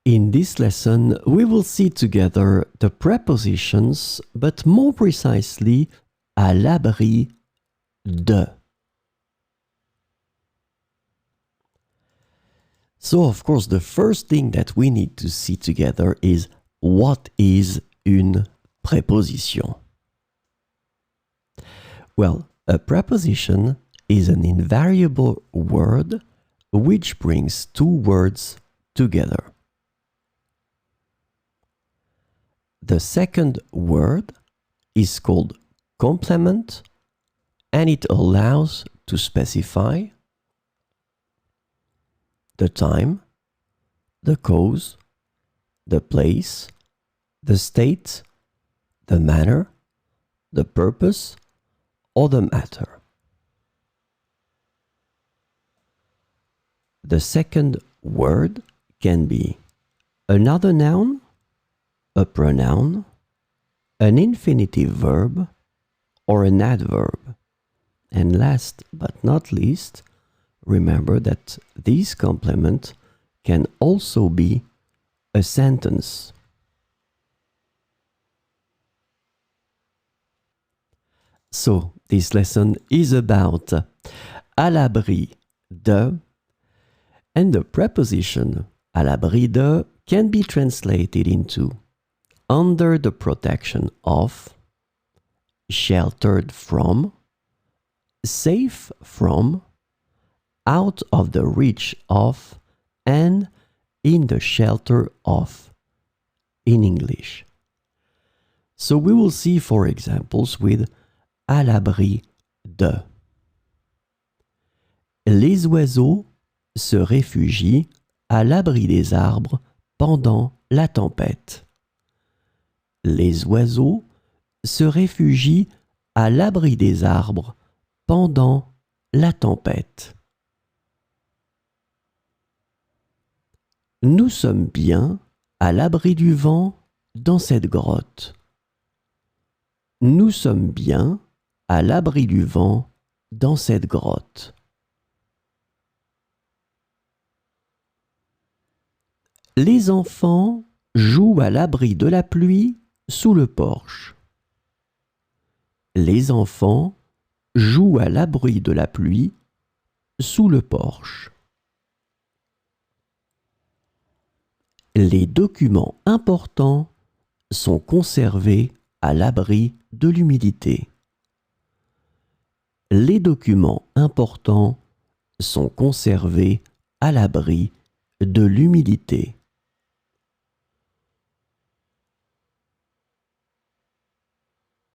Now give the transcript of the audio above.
In this lesson, we will see together the prepositions, but more precisely, à l'abri de. So, of course, the first thing that we need to see together is what is une préposition? Well, a preposition is an invariable word which brings two words together. The second word is called complement, and it allows to specify the time, the cause, the place, the state, the manner, the purpose, or the matter. The second word can be another noun, a pronoun, an infinitive verb, or an adverb. And last but not least, remember that this complement can also be a sentence. So, this lesson is about à l'abri de, and the preposition à l'abri de can be translated into under the protection of, sheltered from, safe from, out of the reach of, and in the shelter of in English. So we will see four examples with à l'abri de. Les oiseaux se réfugient à l'abri des arbres pendant la tempête. Les oiseaux se réfugient à l'abri des arbres pendant la tempête. Nous sommes bien à l'abri du vent dans cette grotte. Nous sommes bien à l'abri du vent dans cette grotte. Les enfants jouent à l'abri de la pluie sous le porche. Les enfants jouent à l'abri de la pluie sous le porche. Les documents importants sont conservés à l'abri de l'humidité. Les documents importants sont conservés à l'abri de l'humidité.